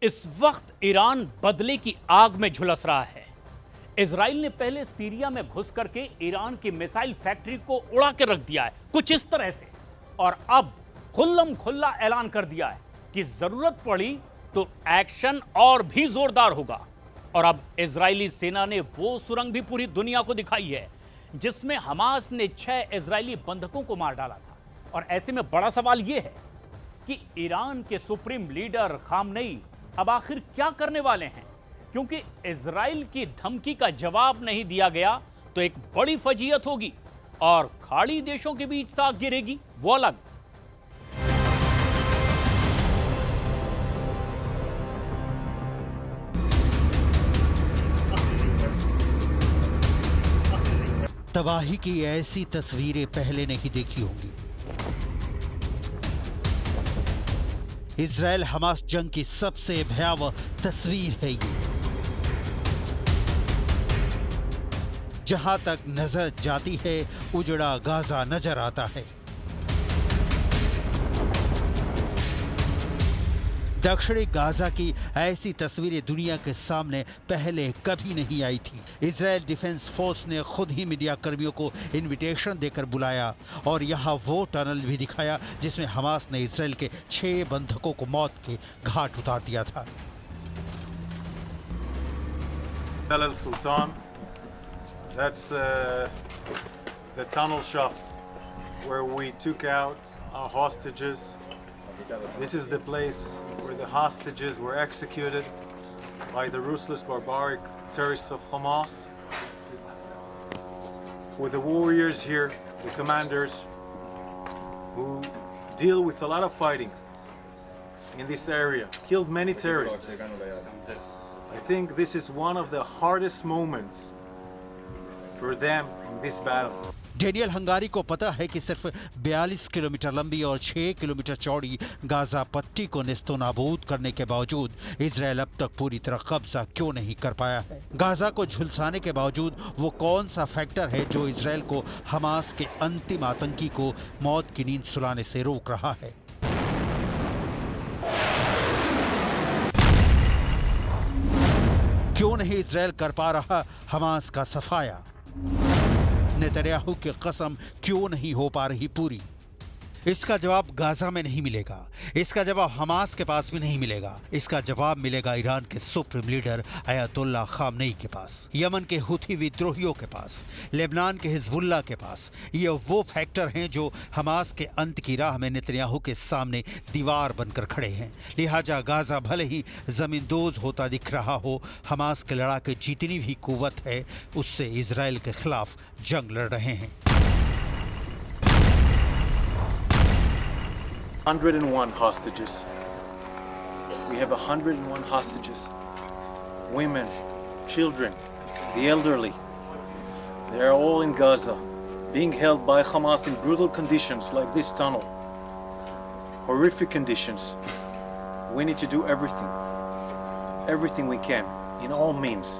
इस वक्त ईरान बदले की आग में झुलस रहा है। इजराइल ने पहले सीरिया में घुस करके ईरान की मिसाइल फैक्ट्री को उड़ा के रख दिया है, कुछ इस तरह से, और अब खुल्लम खुल्ला ऐलान कर दिया है कि जरूरत पड़ी तो एक्शन और भी जोरदार होगा। और अब इजरायली सेना ने वो सुरंग भी पूरी दुनिया को दिखाई है जिसमें हमास ने 6 इजरायली बंधकों को मार डाला था। और ऐसे में बड़ा सवाल यह है कि ईरान के सुप्रीम लीडर खामनेई अब आखिर क्या करने वाले हैं, क्योंकि इजराइल की धमकी का जवाब नहीं दिया गया तो एक बड़ी फजीयत होगी और खाड़ी देशों के बीच साख गिरेगी, वो अलग। तबाही की ऐसी तस्वीरें पहले नहीं देखी होंगी। इजराइल हमास जंग की सबसे भयावह तस्वीर है ये। जहां तक नजर जाती है उजड़ा गाजा नजर आता है। दक्षिणी गाजा की ऐसी तस्वीरें दुनिया के सामने पहले कभी नहीं आई थी। इजराइल डिफेंस फोर्स ने खुद ही मीडिया कर्मियों को इनविटेशन देकर बुलाया और यहाँ वो टनल भी दिखाया जिसमें हमास ने इजराइल के 6 बंधकों को मौत के घाट उतार दिया था। Tel El Sultan, that's the tunnel shaft where we took out our hostages. This is the place where the hostages were executed by the ruthless, barbaric terrorists of Hamas. With the warriors here, the commanders, who deal with a lot of fighting in this area, killed many terrorists. I think this is one of the hardest moments for them in this battle. Daniel हंगारी को पता है कि सिर्फ 42 kilometre लंबी और 6 kilometre चौड़ी Gaza पट्टी को नेस्तो नाबूद करने के बावजूद इजराइल अब तक पूरी तरह कब्जा क्यों नहीं कर पाया है। गाजा को झुलसाने के बावजूद वो कौन सा फैक्टर है जो इजराइल को हमास के अंतिम आतंकी को मौत की नींद सुलाने से रोक रहा है। क्यों नहीं इजराइल कर पा रहा हमास का सफाया? नेतन्याहू की कसम क्यों नहीं हो पा रही पूरी? इसका जवाब गाजा में नहीं मिलेगा, इसका जवाब हमास के पास भी नहीं मिलेगा। इसका जवाब मिलेगा ईरान के सुप्रीम लीडर अयतुल्ला खामनेई के पास, यमन के हुथी विद्रोहियों के पास, लेबनान के हिजबुल्लाह के पास। ये वो फैक्टर हैं जो हमास के अंत की राह में नेतन्याहू के सामने दीवार बनकर खड़े हैं। लिहाजा गाजा भले ही जमींदोज होता दिख रहा हो, हमास के लड़ाके जितनी भी कुव्वत है उससे इजराइल के खिलाफ जंग लड़ रहे हैं। 101 hostages. We have 101 hostages. Women, children, the elderly. They are all in Gaza, being held by Hamas in brutal conditions like this tunnel. Horrific conditions. We need to do everything we can, in all means,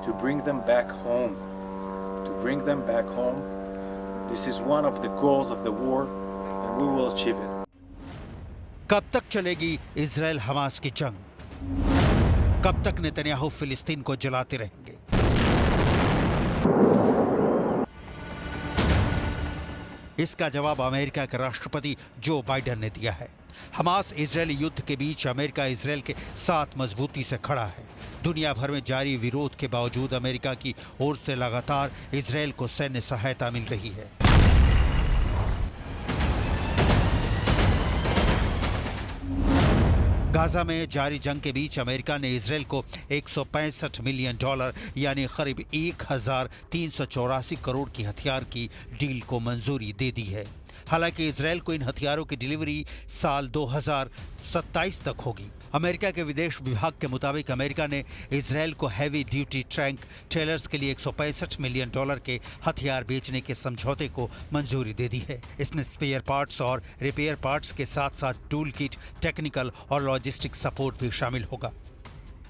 to bring them back home. To bring them back home. This is one of the goals of the war, and we will achieve it. कब तक चलेगी Israel Hamas की जंग? कब तक Netanyahu फिलिस्तीन को जलाते रहेंगे? इसका जवाब अमेरिका के राष्ट्रपति जो बाइडेन ने दिया है। हमास इजरायली युद्ध के बीच अमेरिका इजराइल के साथ मजबूती से खड़ा है। दुनिया भर में जारी विरोध के बावजूद अमेरिका की ओर से लगातार इजराइल को सैन्य सहायता मिल रही है। गाजा में जारी जंग के बीच अमेरिका ने इजराइल को $165 मिलियन यानी करीब 1384 करोड़ की हथियार की डील को मंजूरी दे दी है। हालांकि इजराइल को इन हथियारों की डिलीवरी साल 2027 तक होगी। अमेरिका के विदेश विभाग के मुताबिक अमेरिका ने इजराइल को हैवी ड्यूटी टैंक ट्रेलर्स के लिए $165 मिलियन के हथियार बेचने के समझौते को मंजूरी दे दी है। इसमें स्पेयर पार्ट्स और रिपेयर पार्ट्स के साथ साथ टूल किट, टेक्निकल और लॉजिस्टिक सपोर्ट भी शामिल होगा।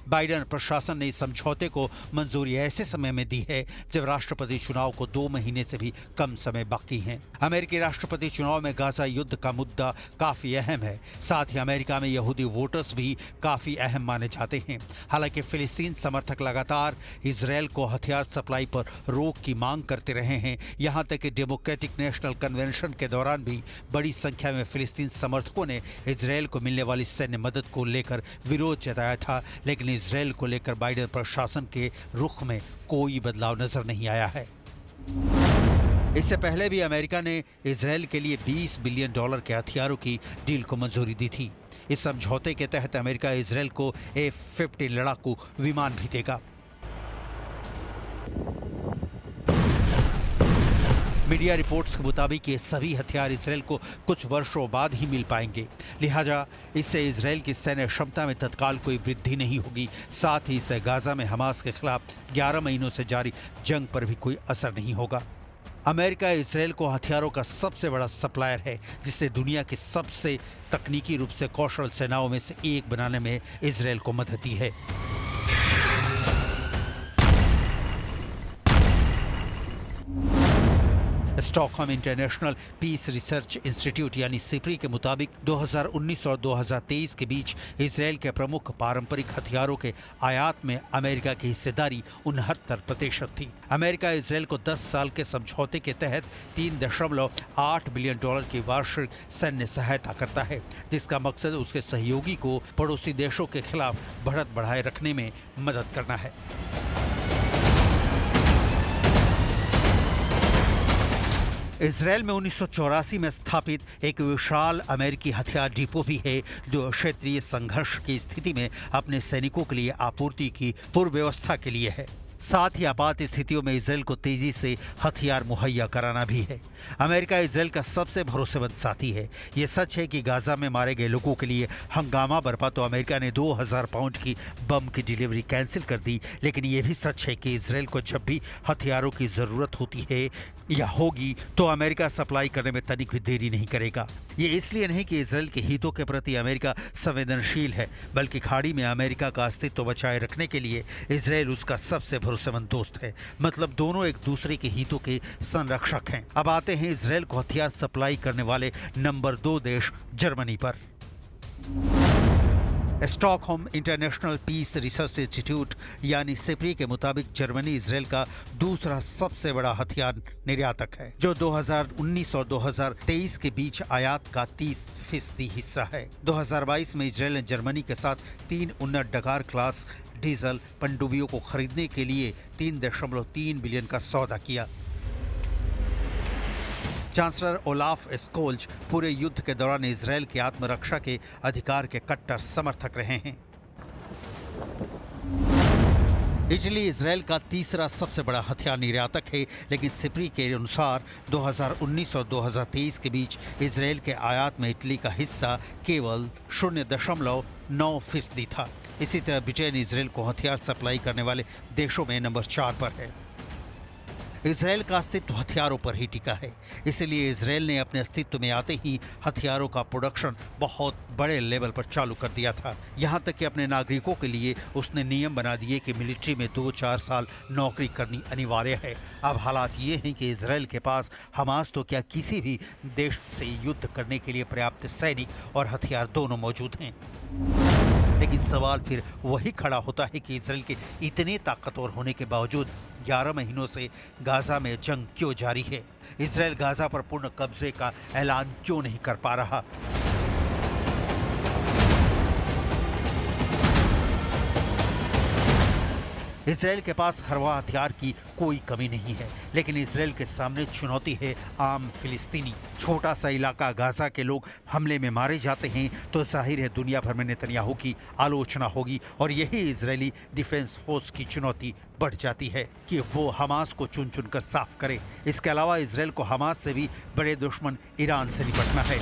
बाइडेन प्रशासन ने इस समझौते को मंजूरी ऐसे समय में दी है जब राष्ट्रपति चुनाव को 2 महीने से भी कम समय बाकी है। अमेरिकी राष्ट्रपति चुनाव में गाजा युद्ध का मुद्दा काफी अहम है। साथ ही अमेरिका में यहूदी वोटर्स भी काफी अहम माने जाते हैं। हालांकि फिलिस्तीन समर्थक लगातार इजरायल को हथियार सप्लाई पर रोक की मांग करते रहे हैं। यहां तक कि डेमोक्रेटिक नेशनल कन्वेंशन के दौरान भी बड़ी संख्या में फिलिस्तीन समर्थकों ने इजरायल को मिलने वाली सैन्य मदद को लेकर विरोध जताया था, लेकिन इजरायल को लेकर बाइडेन प्रशासन के रुख में कोई बदलाव नजर नहीं आया है। इससे पहले भी अमेरिका ने इजरायल के लिए $20 बिलियन के हथियारों की डील को मंजूरी दी थी। इस समझौते के तहत अमेरिका इजरायल को F-15 लड़ाकू विमान भी देगा। मीडिया रिपोर्ट्स के मुताबिक ये सभी हथियार इजरायल को कुछ वर्षों बाद ही मिल पाएंगे। लिहाजा इससे इजरायल की सैन्य क्षमता में तत्काल कोई वृद्धि नहीं होगी। साथ ही इससे गाजा में हमास के खिलाफ 11 महीनों से जारी जंग पर भी कोई असर नहीं होगा। अमेरिका इजरायल को हथियारों का सबसे बड़ा सप्लायर है, जिससे दुनिया की सबसे तकनीकी रूप से कौशल सेनाओं में से एक बनाने में इजरायल को मदद दी है। Stockholm international peace research institute यानी सिप्री के मुताबिक 2019 और 2023 के बीच इजरायल के प्रमुख पारंपरिक हथियारों के आयात में अमेरिका की हिस्सेदारी 69% थी। अमेरिका इजरायल को 10 साल के समझौते के तहत $3.8 बिलियन की वार्षिक सैन्य सहायता करता है, जिसका मकसद उसके सहयोगी को पड़ोसी देशों के खिलाफ बढ़त बढ़ाए रखने में मदद करना है। इजरायल में 1984 में स्थापित एक विशाल अमेरिकी हथियार डिपो भी है, जो क्षेत्रीय संघर्ष की स्थिति में अपने सैनिकों के लिए आपूर्ति की पूर्व व्यवस्था के लिए है। साथ ही आपात स्थितियों में इजरायल को तेजी से हथियार मुहैया कराना भी है। अमेरिका इजरायल का सबसे भरोसेमंद साथी है। ये सच है कि गाजा में मारे गए लोगों के लिए हंगामा बरपा तो अमेरिका ने 2000 पाउंड की बम की डिलीवरी कैंसिल कर दी, लेकिन ये भी सच है कि इजरायल को जब भी हथियारों की जरूरत होती है या होगी तो अमेरिका सप्लाई करने में तनिक भी देरी नहीं करेगा। ये इसलिए नहीं कि इजरायल के हितों के प्रति अमेरिका संवेदनशील है, बल्कि खाड़ी में अमेरिका का अस्तित्व बचाए रखने के लिए इजरायल उसका सबसे भरोसेमंद दोस्त है। मतलब दोनों एक दूसरे के हितों के संरक्षक हैं। अब आते हैं इजरायल को हथियार सप्लाई करने वाले नंबर 2 देश जर्मनी पर। Stockholm international peace research institute यानी सिप्री के मुताबिक जर्मनी इजरायल का दूसरा सबसे बड़ा हथियार निर्यातक है, जो 2019 और 2023 के बीच आयात का 30% हिस्सा है। 2022 में इजरायल ने जर्मनी के साथ 3 उन्नत डकार क्लास डीजल पनडुब्बियों को खरीदने के लिए 3.3 बिलियन का सौदा किया। चांसलर ओलाफ स्कोल्ज पूरे युद्ध के दौरान इजरायल की आत्मरक्षा के अधिकार के कट्टर समर्थक रहे हैं। इटली इजरायल का तीसरा सबसे बड़ा हथियार निर्यातक है, लेकिन सिप्री के अनुसार 2019 और 2023 के बीच इजरायल के आयात में इटली का हिस्सा केवल 0.9% था। इसी तरह ब्रिटेन इजरायल को हथियार सप्लाई करने वाले देशों में नंबर 4 पर है। इजरायल का अस्तित्व हथियारों पर ही टिका है, इसलिए इजरायल ने अपने अस्तित्व में आते ही हथियारों का प्रोडक्शन बहुत बड़े लेवल पर चालू कर दिया था। यहाँ तक कि अपने नागरिकों के लिए उसने नियम बना दिए कि मिलिट्री में 2-4 साल नौकरी करनी अनिवार्य है। अब हालात ये हैं कि इजरायल के पास हमास तो क्या किसी भी देश से युद्ध करने के लिए पर्याप्त सैनिक और हथियार दोनों मौजूद हैं। लेकिन सवाल फिर वही खड़ा होता है कि इजरायल के इतने ताकतवर होने के बावजूद 11 महीनों से गाजा में जंग क्यों जारी है? इजरायल गाजा पर पूर्ण कब्जे का ऐलान क्यों नहीं कर पा रहा? इजरायल के पास हरवा हथियार की कोई कमी नहीं है, लेकिन इजरायल के सामने चुनौती है आम फिलिस्तीनी। छोटा सा इलाका गाजा के लोग हमले में मारे जाते हैं तो जाहिर है दुनिया भर में नेतन्याहू की आलोचना होगी, और यही इजरायली डिफेंस फोर्स की चुनौती बढ़ जाती है कि वो हमास को चुन चुन कर साफ करे। इसके अलावा इजरायल को हमास से भी बड़े दुश्मन ईरान से निपटना है।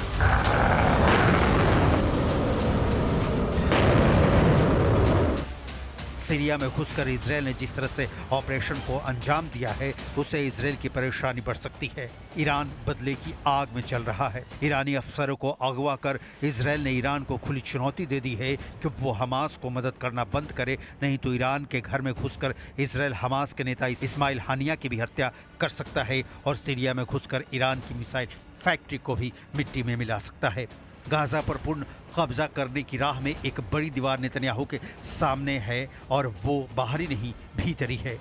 सीरिया में घुसकर इजरायल ने जिस तरह से ऑपरेशन को अंजाम दिया है, उससे इजरायल की परेशानी बढ़ सकती है। ईरान बदले की आग में चल रहा है। ईरानी अफसरों को अगवा कर इजरायल ने ईरान को खुली चुनौती दे दी है कि वो हमास को मदद करना बंद करे, नहीं तो ईरान के घर में घुसकर इजरायल हमास के नेता इस्माइल हानिया की भी हत्या कर सकता है और सीरिया में घुसकर ईरान की मिसाइल फैक्ट्री को भी मिट्टी में मिला सकता है। गाजा पर पूर्ण कब्जा करने की राह में एक बड़ी दीवार नेतन्याहू के सामने है और वो बाहरी नहीं भीतरी है।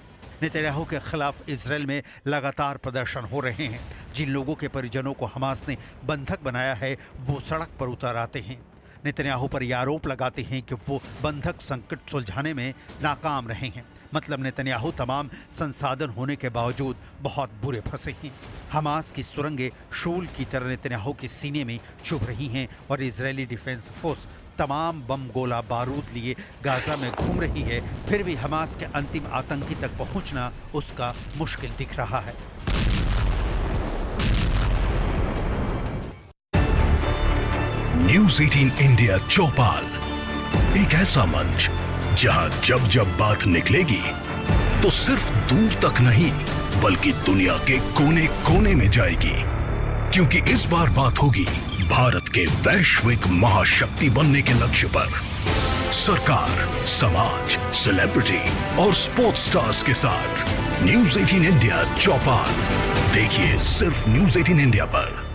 नेतन्याहू के खिलाफ इजरायल में लगातार प्रदर्शन हो रहे हैं। जिन लोगों के परिजनों को हमास ने बंधक बनाया है वो सड़क पर उतर आते हैं। नेतन्याहू पर यह आरोप लगाते हैं कि वो बंधक संकट सुलझाने में नाकाम रहे हैं। मतलब नेतन्याहू तमाम संसाधन होने के बावजूद बहुत बुरे फंसे हैं। हमास की सुरंगें शूल की तरह नेतन्याहू के सीने में चुभ रही हैं और इजरायली डिफेंस फोर्स तमाम बम गोला बारूद लिए गाजा में घूम रही है। फिर भी हमास के अंतिम आतंकी तक पहुंचना उसका मुश्किल दिख रहा है। न्यूज़ 18 इंडिया चौपाल, एक ऐसा मंच जहां जब जब बात निकलेगी तो सिर्फ दूर तक नहीं बल्कि दुनिया के कोने कोने में जाएगी, क्योंकि इस बार बात होगी भारत के वैश्विक महाशक्ति बनने के लक्ष्य पर। सरकार, समाज, सेलिब्रिटी और स्पोर्ट्स स्टार्स के साथ न्यूज़ 18 इंडिया चौपाल देखिए सिर्फ न्यूज़ 18 इंडिया पर।